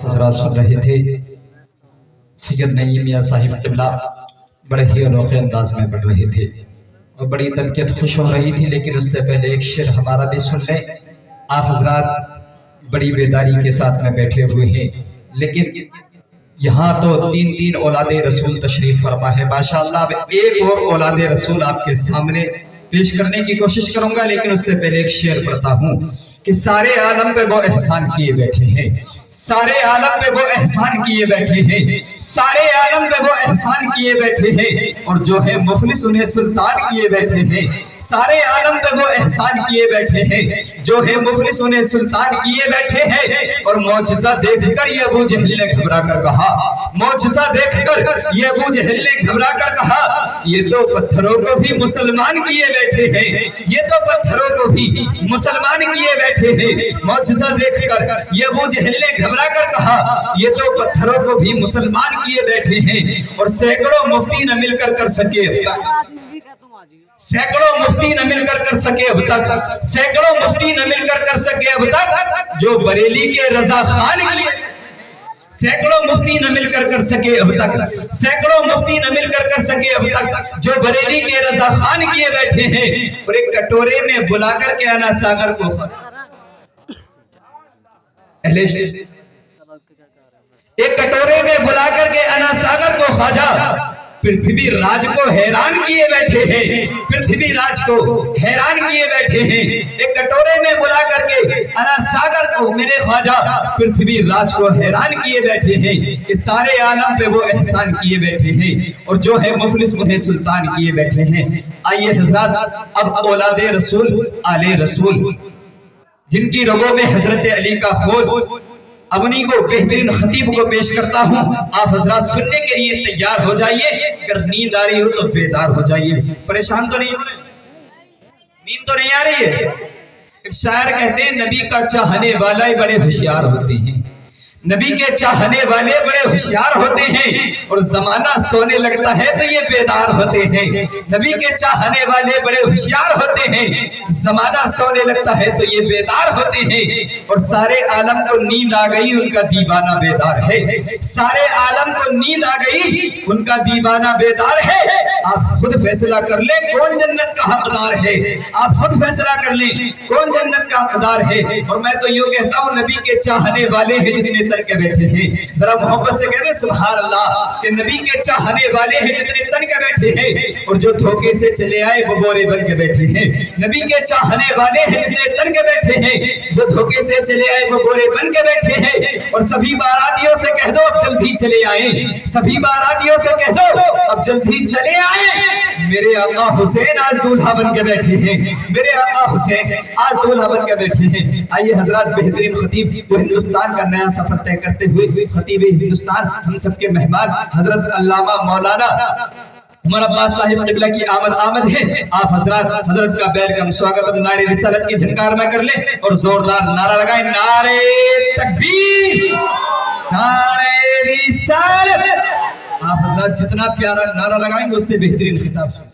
حضرات سن رہے تھے سید نعیم میاں صاحب قبلہ بڑے ہی انوکھے انداز میں پڑھ رہے تھے اور بڑی طبیعت خوش ہو رہی تھی، لیکن اس سے پہلے ایک شعر ہمارا بھی سن لیں۔ آپ حضرات بڑی بیداری کے ساتھ میں بیٹھے ہوئے ہیں، لیکن یہاں تو تین اولاد رسول تشریف فرما ہے ماشاءاللہ۔ اب ایک اور اولاد رسول آپ کے سامنے پیش کرنے کی کوشش کروں گا، لیکن اس سے پہلے ایک شعر پڑھتا ہوں کہ سارے عالم پہ وہ احسان کیے بیٹھے ہیں، سارے عالم پہ وہ احسان کیے بیٹھے ہیں، سارے عالم پہ وہ احسان کیے بیٹھے ہیں، اور جو ہے مفلس انہیں سلطان کیے بیٹھے ہیں۔ سارے عالم پہ وہ احسان کیے بیٹھے ہیں، جو ہے مفلس انہیں سلطان کیے بیٹھے ہیں۔ اور معجزہ دیکھ کر یہ ابو جہل نے گھبرا کر کہا، معجزہ دیکھ کر یہ ابو جہل نے گھبرا کر کہا، یہ تو پتھروں کو بھی مسلمان کیے بیٹھے ہیں، یہ تو پتھروں کو بھی مسلمان کیے بیٹھے ہیں۔ معجزہ دیکھ کر یہ ابو جہل نے گھبرا کر کہا، یہ تو پتھروں کو بھی مسلمان کیے بیٹھے ہیں۔ اور سینکڑوں مفتی نہ مل کر سکے اب تک، سینکڑوں مفتی نہ مل کر سکے اب تک، سینکڑوں مفتی نہ مل کر سکے اب تک، جو بریلی کے رضا خان کیے، سینکڑوں مفتی نہ مل کر سکے اب تک، سینکڑوں مفتی نہ مل کر سکے اب تک، جو بریلی کے رضا خان کیے بیٹھے ہیں۔ اور ایک کٹورے میں بلا کر کے انا ساگر کو ایک کٹورے میں بلا کر کے انا ساگر کو خواجہ پرتھوی راج کو حیران کیے بیٹھے ہیں، پرتھوی راج کو حیران کیے بیٹھے ہیں۔ ایک کٹورے میں بلا کر کے انا ساگر کو میرے خواجہ پرتھوی راج کو حیران کیے بیٹھے ہیں کہ سارے عالم پہ وہ احسان کیے بیٹھے ہیں، اور جو ہے مفلس انہیں سلطان کیے بیٹھے ہیں۔ آئیے حضرات اب اولاد رسول آل رسول جن کی رگوں میں حضرت علی کا خون، اب انہی کو بہترین خطیب کو پیش کرتا ہوں۔ آپ حضرات سننے کے لیے تیار ہو جائیے، اگر نیند آ رہی ہو تو بیدار ہو جائیے۔ پریشان تو نہیں ہو رہے؟ نیند تو نہیں آ رہی ہے؟ ایک شاعر کہتے ہیں نبی کا چاہنے والا بڑے ہوشیار ہوتے ہیں، نبی کے چاہنے والے بڑے ہوشیار ہوتے ہیں، اور زمانہ سونے لگتا ہے تو یہ بیدار ہوتے ہیں۔ نبی کے چاہنے والے بڑے ہوشیار ہوتے ہیں، زمانہ سونے لگتا ہے تو یہ بیدار ہوتے ہیں۔ اور سارے عالم کو نیند آ گئی، ان کا دیوانہ بیدار ہے، سارے عالم کو نیند آ گئی، ان کا دیوانہ بیدار ہے۔ آپ خود فیصلہ کر لیں کون جنت کا حقدار ہے، آپ خود فیصلہ کر لیں کون جنت کا حقدار ہے۔ اور میں تو یوں کہتا ہوں نبی کے چاہنے والے ہیں جتنے تن کے بیٹھے ہیں، ذرا محبت سے کہہ دیں سبحان اللہ، کہ نبی کے چاہنے والے ہیں جتنے تن کے بیٹھے ہیں، اور جو دھوکے سے چلے آئے وہ بورے بن کے بیٹھے ہیں۔ نبی کے چاہنے والے ہیں جتنے تن کے بیٹھے ہیں، جو دھوکے سے چلے آئے وہ بورے بن کے بیٹھے ہیں۔ اور سبھی باراتیوں سے کہہ دو اب جلدی چلے آئیں، سبھی باراتیوں سے کہہ دو اب جلدی چلے آئیں، میرے آقا حسین آج دولہا بن کے بیٹھے ہیں، میرے آقا حسین آج دولہا بن کے بیٹھے ہیں۔ آئیے حضرات بہترین خطیب وہ ہندوستان کا نیا سفر طے کرتے ہوئے خطیب ہندوستان ہم سب کے مہمان حضرت علامہ مولانا عمر عباس صاحب قبلہ کی آمد ہے۔ آپ حضرات حضرت کا ویلکم سواگت نعرہ رسالت کی جھنکار میں کر لیں اور زوردار نعرہ لگائیں، نعرہ تکبیر، نعرہ رسالت۔ آپ حضرات جتنا پیارا نعرہ لگائیں گے اس سے بہترین خطاب سن،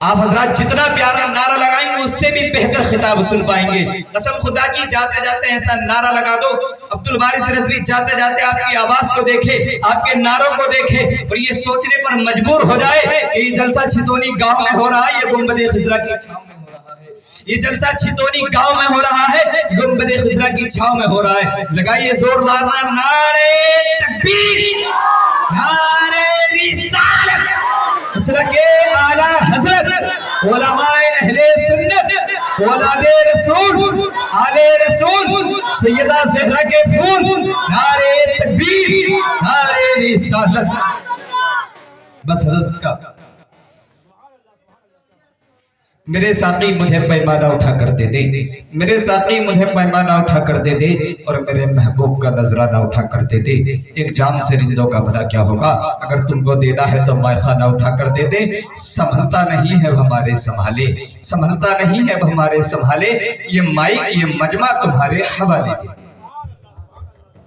آپ حضرات جتنا پیارا نعرہ لگائیں گے اس سے بھی بہتر خطاب سن پائیں گے۔ قسم خدا کی جاتے جاتے ایسا نعرہ لگا دو عبدالبارث رضوی جاتے جاتے آپ کی آواز کو دیکھے، آپ کے نعروں کو دیکھے، اور یہ سوچنے پر مجبور ہو جائے کہ یہ جلسہ چھتونی گاؤں میں ہو رہا ہے، یہ گنبد خضرا کی چھاؤں میں ہو رہا ہے، یہ جلسہ چھتونی گاؤں میں ہو رہا ہے، گنبد خضرا کی چھاؤں میں ہو رہا ہے۔ لگائیے زوردار نعرہ تکبیر، نعرہ رسالت، مسلک اعلیٰ حضرت علماء اہل سنت اولاد رسول آل رسول سیدہ زہرا کے پھول، نعرہ تکبیر، نعرہ رسالت۔ بس حضرت کا میرے ساقی مجھے پیمانہ اٹھا کر دے دے، میرے ساقی مجھے پیمانہ اٹھا کر دے دے، اور میرے محبوب کا نذرانہ اٹھا کر دے دے۔ ایک جام سے رندوں کا بھلا کیا ہوگا، اگر تم کو دینا ہے تو مائخانہ اٹھا کر دے دے۔ سنبھلتا نہیں ہے ہمارے سنبھالے، سنبھلتا نہیں ہے ہمارے سنبھالے، یہ مائک یہ مجمع تمہارے حوالے دے۔